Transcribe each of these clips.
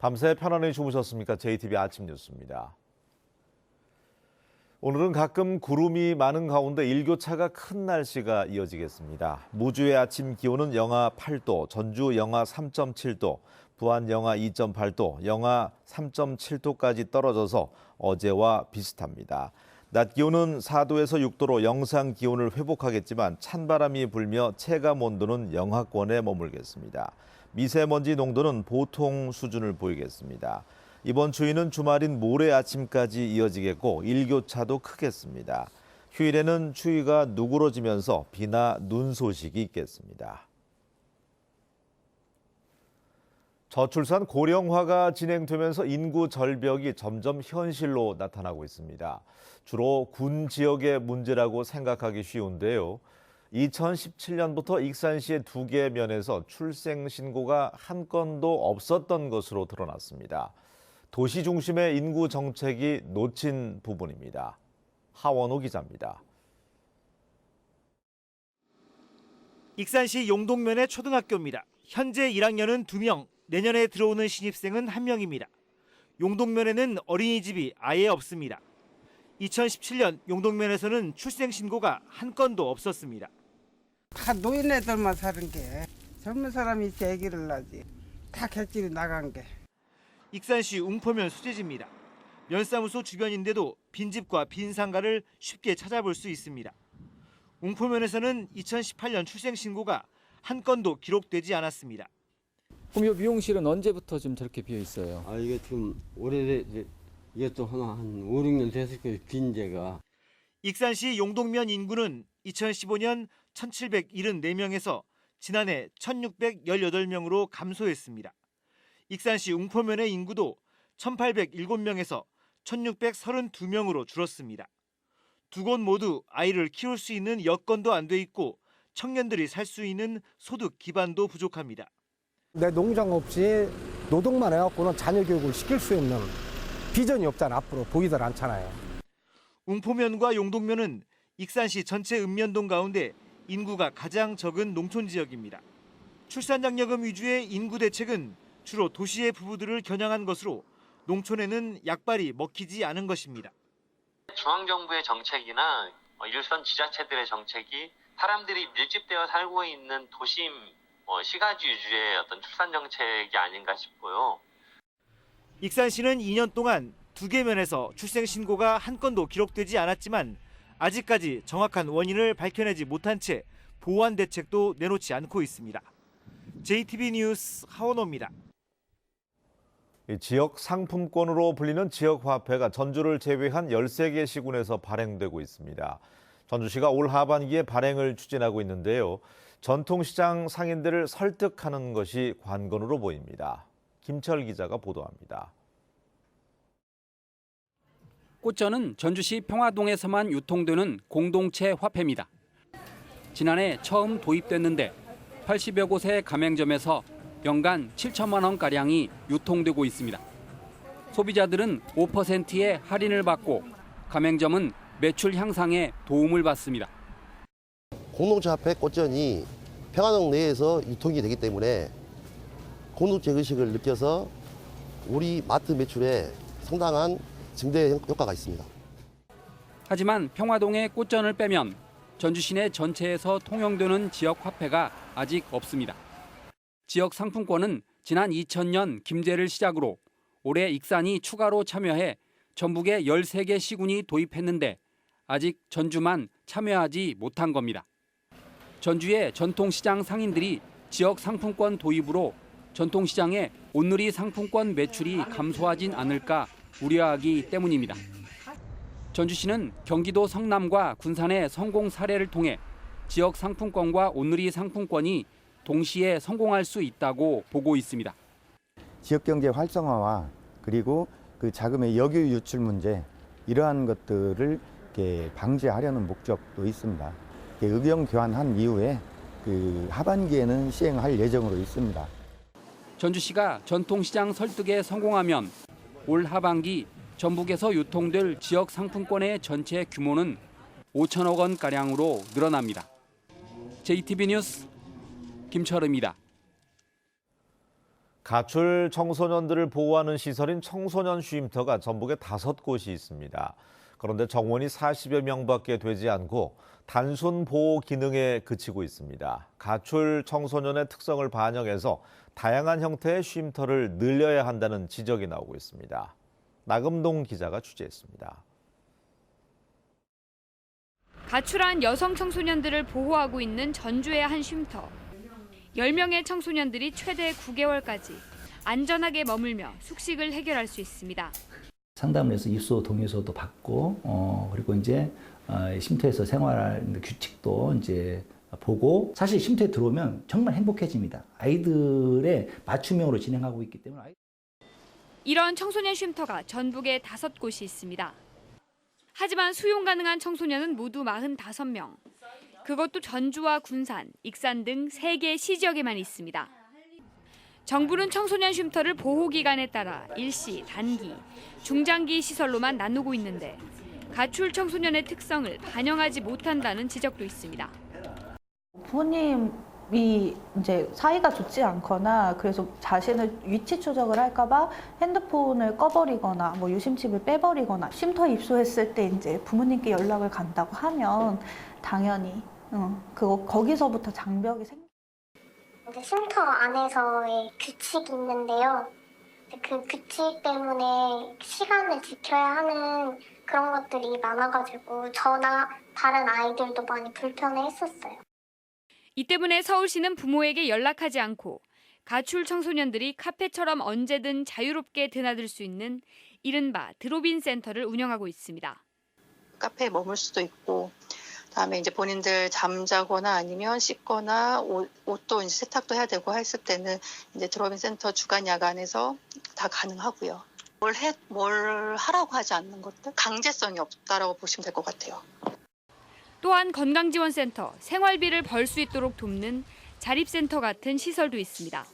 밤새 편안히 주무셨습니까? JTBC 아침 뉴스입니다. 오늘은 가끔 구름이 많은 가운데 일교차가 큰 날씨가 이어지겠습니다. 무주의 아침 기온은 영하 8도, 전주 영하 3.7도, 부안 영하 2.8도, 영하 3.7도까지 떨어져서 어제와 비슷합니다. 낮 기온은 4도에서 6도로 영상 기온을 회복하겠지만 찬바람이 불며 체감 온도는 영하권에 머물겠습니다. 미세먼지 농도는 보통 수준을 보이겠습니다. 이번 추위는 주말인 모레 아침까지 이어지겠고 일교차도 크겠습니다. 휴일에는 추위가 누그러지면서 비나 눈 소식이 있겠습니다. 저출산 고령화가 진행되면서 인구 절벽이 점점 현실로 나타나고 있습니다. 주로 군 지역의 문제라고 생각하기 쉬운데요. 2017년부터 익산시의 2개 면에서 출생 신고가 한 건도 없었던 것으로 드러났습니다. 도시 중심의 인구 정책이 놓친 부분입니다. 하원호 기자입니다. 익산시 용동면의 초등학교입니다. 현재 1학년은 2명, 내년에 들어오는 신입생은 1명입니다. 용동면에는 어린이집이 아예 없습니다. 2017년 용동면에서는 출생 신고가 한 건도 없었습니다. 다 노인네들만 사는 게 젊은 사람이 이렇게 아기를 낳지. 다 객집이 나간 게. 익산시 웅포면 수제지입니다. 면사무소 주변인데도 빈집과 빈 상가를 쉽게 찾아볼 수 있습니다. 웅포면에서는 2018년 출생 신고가 한 건도 기록되지 않았습니다. 그럼 이 미용실은 언제부터 좀 저렇게 비어 있어요? 이게 지금 이게 또 한 5, 6년 됐을 거예요, 빈재가. 익산시 용동면 인구는 2015년 1,774명에서 지난해 1,618명으로 감소했습니다. 익산시 웅포면의 인구도 1,807명에서 1,632명으로 줄었습니다. 두 곳 모두 아이를 키울 수 있는 여건도 안 돼 있고 청년들이 살 수 있는 소득 기반도 부족합니다. 내 농장 없이 노동만 해갖고는 자녀 교육을 시킬 수 있는 비전이 없잖아. 앞으로 보이들 않잖아요. 웅포면과 용동면은 익산시 전체 읍면동 가운데 인구가 가장 적은 농촌 지역입니다. 출산장려금 위주의 인구 대책은 주로 도시의 부부들을 겨냥한 것으로 농촌에는 약발이 먹히지 않은 것입니다. 중앙정부의 정책이나 일선 지자체들의 정책이 사람들이 밀집되어 살고 있는 도심 시가지 위주의 어떤 출산 정책이 아닌가 싶고요. 익산시는 2년 동안 2개 면에서 출생 신고가 한 건도 기록되지 않았지만 아직까지 정확한 원인을 밝혀내지 못한 채 보완 대책도 내놓지 않고 있습니다. JTBC 뉴스 하원호입니다. 지역 상품권으로 불리는 지역화폐가 전주를 제외한 13개 시군에서 발행되고 있습니다. 전주시가 올 하반기에 발행을 추진하고 있는데요. 전통시장 상인들을 설득하는 것이 관건으로 보입니다. 김철 기자가 보도합니다. 꽃전은 전주시 평화동에서만 유통되는 공동체 화폐입니다. 지난해 처음 도입됐는데 80여 곳의 가맹점에서 연간 7천만 원가량이 유통되고 있습니다. 소비자들은 5%의 할인을 받고 가맹점은 매출 향상에 도움을 받습니다. 공동체 화폐 꽃전이 평화동 내에서 유통이 되기 때문에 공동체 의식을 느껴서 우리 마트 매출에 상당한 증대 효과가 있습니다. 하지만 평화동의 꽃전을 빼면 전주시 내 전체에서 통용되는 지역 화폐가 아직 없습니다. 지역 상품권은 지난 2000년 김제를 시작으로 올해 익산이 추가로 참여해 전북의 13개 시군이 도입했는데 아직 전주만 참여하지 못한 겁니다. 전주의 전통시장 상인들이 지역 상품권 도입으로 전통시장의 온누리 상품권 매출이 감소하진 않을까 우려하기 때문입니다. 전주시는 경기도 성남과 군산의 성공 사례를 통해 지역 상품권과 온누리 상품권이 동시에 성공할 수 있다고 보고 있습니다. 지역경제 활성화와 그리고 그 자금의 역유 유출 문제 이러한 것들을 이렇게 방지하려는 목적도 있습니다. 의견 교환한 이후에 그 하반기에는 시행할 예정으로 있습니다. 전주시가 전통시장 설득에 성공하면 올 하반기 전북에서 유통될 지역 상품권의 전체 규모는 5천억 원가량으로 늘어납니다. JTBC 뉴스 김철우입니다. 가출 청소년들을 보호하는 시설인 청소년 쉼터가 전북에 5곳이 있습니다. 그런데 정원이 40여 명밖에 되지 않고 단순 보호 기능에 그치고 있습니다. 가출 청소년의 특성을 반영해서 다양한 형태의 쉼터를 늘려야 한다는 지적이 나오고 있습니다. 나금동 기자가 취재했습니다. 가출한 여성 청소년들을 보호하고 있는 전주의 한 쉼터. 10명의 청소년들이 최대 9개월까지 안전하게 머물며 숙식을 해결할 수 있습니다. 상담을 해서 입소 동의서도 받고 그리고 이제 쉼터에서 생활하는 규칙도 이제 보고 사실 쉼터에 들어오면 정말 행복해집니다. 아이들의 맞춤형으로 진행하고 있기 때문에. 이런 청소년 쉼터가 전북에 5곳이 있습니다. 하지만 수용 가능한 청소년은 모두 45명. 그것도 전주와 군산, 익산 등 3개 시지역에만 있습니다. 정부는 청소년 쉼터를 보호기간에 따라 일시, 단기, 중장기 시설로만 나누고 있는데 가출 청소년의 특성을 반영하지 못한다는 지적도 있습니다. 부모님이 이제 사이가 좋지 않거나 그래서 자신을 위치 추적을 할까봐 핸드폰을 꺼버리거나 뭐 유심칩을 빼버리거나 쉼터에 입소했을 때 이제 부모님께 연락을 간다고 하면 당연히 거기서부터 장벽이 쉼터 안에서의 규칙이 있는데요. 그 규칙 때문에 시간을 지켜야 하는 그런 것들이 많아가지고 저나 다른 아이들도 많이 불편해했었어요. 이 때문에 서울시는 부모에게 연락하지 않고 가출 청소년들이 카페처럼 언제든 자유롭게 드나들 수 있는 이른바 드롭인 센터를 운영하고 있습니다. 카페에 머물 수도 있고 그다음에 이제 본인들 잠자거나 아니면 씻거나 옷도 이제 세탁도 해야 되고 했을 때는 이제 드롭인 센터 주간 야간에서 다 가능하고요. 뭘 하라고 하지 않는 것들 강제성이 없다라고 보시면 될 것 같아요. 또한 건강지원센터, 생활비를 벌 수 있도록 돕는 자립센터 같은 시설도 있습니다.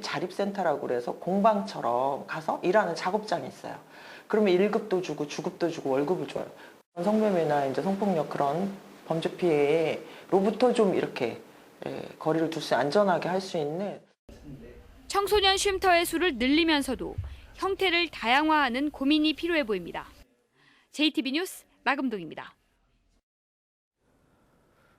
자립센터라고 그래서 공방처럼 가서 일하는 작업장이 있어요. 그러면 1급도 주고 주급도 주고 월급을 줘요. 성매매나 이제 성폭력 그런 범죄 피해로부터 좀 이렇게 거리를 두서 안전하게 할 수 있는 청소년 쉼터의 수를 늘리면서도 형태를 다양화하는 고민이 필요해 보입니다. JTB 뉴스 나금동입니다.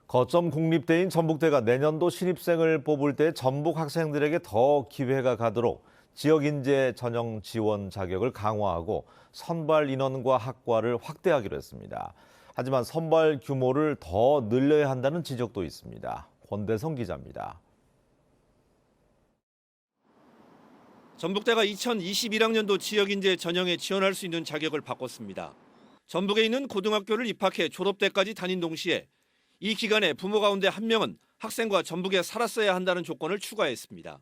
거점 국립대인 전북대가 내년도 신입생을 뽑을 때 전북 학생들에게 더 기회가 가도록 지역인재 전형 지원 자격을 강화하고 선발 인원과 학과를 확대하기로 했습니다. 하지만 선발 규모를 더 늘려야 한다는 지적도 있습니다. 권대성 기자입니다. 전북대가 2021학년도 지역인재 전형에 지원할 수 있는 자격을 바꿨습니다. 전북에 있는 고등학교를 입학해 졸업 때까지 다닌 동시에 이 기간에 부모 가운데 한 명은 학생과 전북에 살았어야 한다는 조건을 추가했습니다.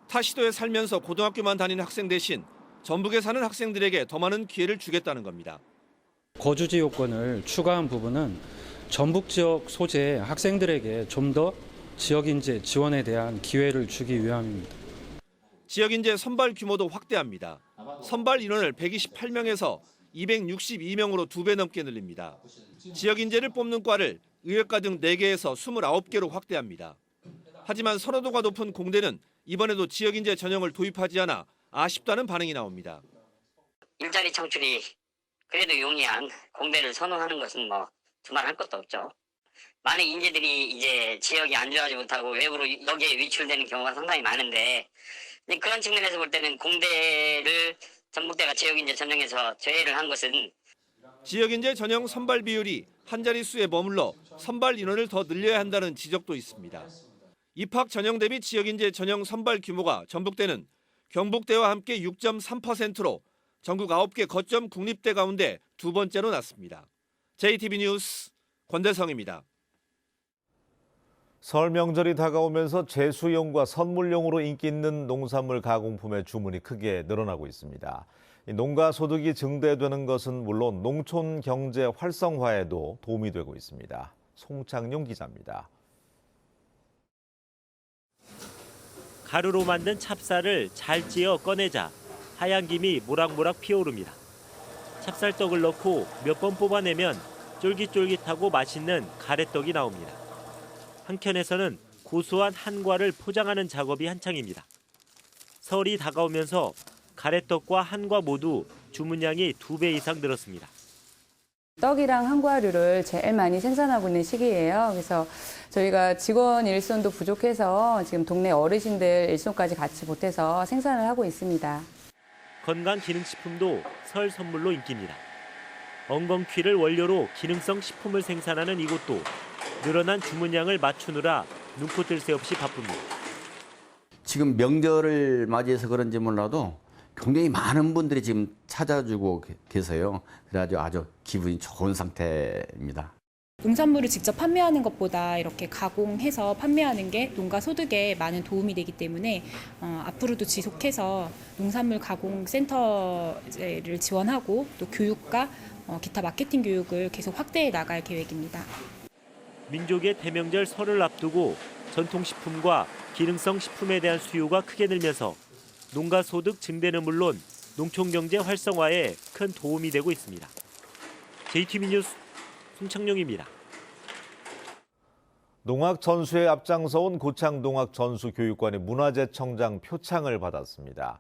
타 시도에 살면서 고등학교만 다닌 학생 대신 전북에 사는 학생들에게 더 많은 기회를 주겠다는 겁니다. 거주지 요건을 추가한 부분은 전북 지역 소재 학생들에게 좀 더 지역인재 지원에 대한 기회를 주기 위함입니다. 지역인재 선발 규모도 확대합니다. 선발 인원을 128명에서 262명으로 2배 넘게 늘립니다. 지역인재를 뽑는 과를 의예과 등 4개에서 29개로 확대합니다. 하지만 선호도가 높은 공대는 이번에도 지역인재 전형을 도입하지 않아 아쉽다는 반응이 나옵니다. 일자리 창출이 그래도 용이한 공대를 선호하는 것은 뭐 두말할 것도 없죠. 많은 인재들이 이제 지역이 안주하지 못하고 외부로 여기에 위출되는 경우가 상당히 많은데 그런 측면에서 볼 때는 공대를 전북대가 지역인재 전형에서 제외를 한 것은 지역인재 전형 선발 비율이 한 자릿수에 머물러 선발 인원을 더 늘려야 한다는 지적도 있습니다. 입학 전형 대비 지역인재 전형 선발 규모가 전북대는 경북대와 함께 6.3%로 전국 9개 거점 국립대 가운데 2번째로 났습니다. JTB 뉴스 권대성입니다. 설 명절이 다가오면서 제수용과 선물용으로 인기 있는 농산물 가공품의 주문이 크게 늘어나고 있습니다. 농가 소득이 증대되는 것은 물론 농촌 경제 활성화에도 도움이 되고 있습니다. 송창용 기자입니다. 가루로 만든 찹쌀을 잘 찧어 꺼내자 하얀 김이 모락모락 피어오릅니다. 찹쌀떡을 넣고 몇 번 뽑아내면 쫄깃쫄깃하고 맛있는 가래떡이 나옵니다. 한켠에서는 고소한 한과를 포장하는 작업이 한창입니다. 설이 다가오면서 가래떡과 한과 모두 주문량이 2배 이상 늘었습니다. 떡이랑 한과류를 제일 많이 생산하고 있는 시기예요. 그래서 저희가 직원 일손도 부족해서 지금 동네 어르신들 일손까지 같이 보태서 생산을 하고 있습니다. 건강기능식품도 설 선물로 인기입니다. 엉겅퀴를 원료로 기능성 식품을 생산하는 이곳도 늘어난 주문량을 맞추느라 눈코 뜰 새 없이 바쁩니다. 지금 명절을 맞이해서 그런지 몰라도 굉장히 많은 분들이 지금 찾아주고 계세요. 그래가지고 아주 기분이 좋은 상태입니다. 농산물을 직접 판매하는 것보다 이렇게 가공해서 판매하는 게 농가 소득에 많은 도움이 되기 때문에 앞으로도 지속해서 농산물 가공 센터를 지원하고 또 교육과 기타 마케팅 교육을 계속 확대해 나갈 계획입니다. 민족의 대명절 설을 앞두고 전통식품과 기능성 식품에 대한 수요가 크게 늘면서 농가 소득 증대는 물론 농촌경제 활성화에 큰 도움이 되고 있습니다. JTB 뉴스 손창룡입니다. 농악 전수에 앞장서온 고창 농악 전수교육관이 문화재청장 표창을 받았습니다.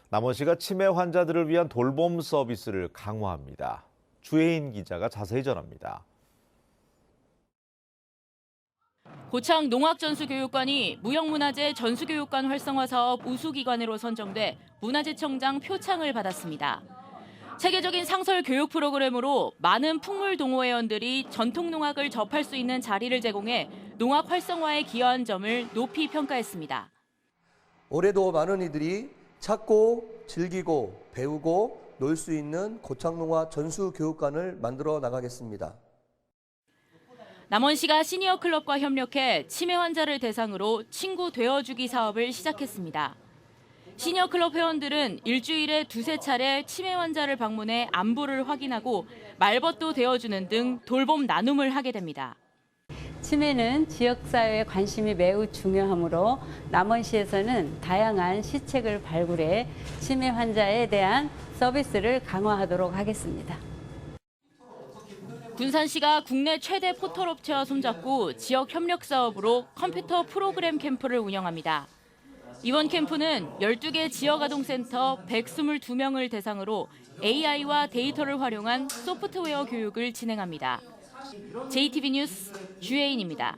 남원시가 치매 환자들을 위한 돌봄 서비스를 강화합니다. 주혜인 기자가 자세히 전합니다. 고창 농악전수교육관이 무형문화재 전수교육관 활성화 사업 우수기관으로 선정돼 문화재청장 표창을 받았습니다. 체계적인 상설 교육 프로그램으로 많은 풍물 동호회원들이 전통 농악을 접할 수 있는 자리를 제공해 농악 활성화에 기여한 점을 높이 평가했습니다. 올해도 많은 이들이 찾고 즐기고 배우고 놀 수 있는 고창농악 전수교육관을 만들어 나가겠습니다. 남원시가 시니어 클럽과 협력해 치매 환자를 대상으로 친구 되어주기 사업을 시작했습니다. 시니어 클럽 회원들은 일주일에 2~3차례 치매 환자를 방문해 안부를 확인하고 말벗도 되어주는 등 돌봄 나눔을 하게 됩니다. 치매는 지역사회에 관심이 매우 중요하므로 남원시에서는 다양한 시책을 발굴해 치매 환자에 대한 서비스를 강화하도록 하겠습니다. 군산시가 국내 최대 포털업체와 손잡고 지역 협력 사업으로 컴퓨터 프로그램 캠프를 운영합니다. 이번 캠프는 12개 지역아동센터 122명을 대상으로 AI와 데이터를 활용한 소프트웨어 교육을 진행합니다. JTB 뉴스 주혜인입니다.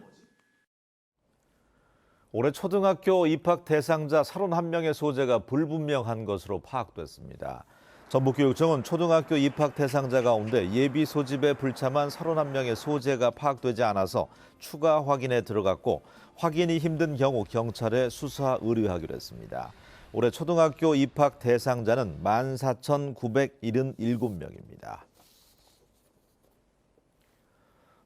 올해 초등학교 입학 대상자 31명의 소재가 불분명한 것으로 파악됐습니다. 전북교육청은 초등학교 입학 대상자 가운데 예비 소집에 불참한 31명의 소재가 파악되지 않아서 추가 확인에 들어갔고 확인이 힘든 경우 경찰에 수사 의뢰하기로 했습니다. 올해 초등학교 입학 대상자는 14,977명입니다.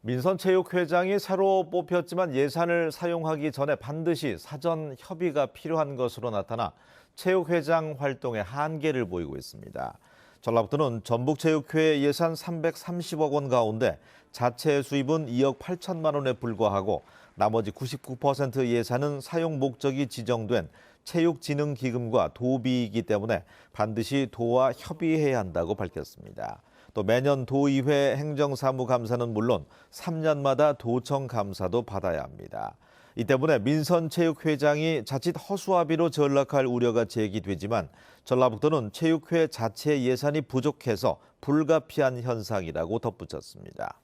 민선체육회장이 새로 뽑혔지만 예산을 사용하기 전에 반드시 사전 협의가 필요한 것으로 나타나 체육회장 활동에 한계를 보이고 있습니다. 전라북도는 전북체육회 예산 330억 원 가운데 자체 수입은 2억 8천만 원에 불과하고 나머지 99% 예산은 사용 목적이 지정된 체육진흥기금과 도비이기 때문에 반드시 도와 협의해야 한다고 밝혔습니다. 또 매년 도의회 행정사무감사는 물론 3년마다 도청 감사도 받아야 합니다. 이 때문에 민선체육회장이 자칫 허수아비로 전락할 우려가 제기되지만 전라북도는 체육회 자체 예산이 부족해서 불가피한 현상이라고 덧붙였습니다.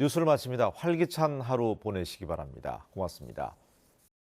뉴스를 마칩니다. 활기찬 하루 보내시기 바랍니다. 고맙습니다.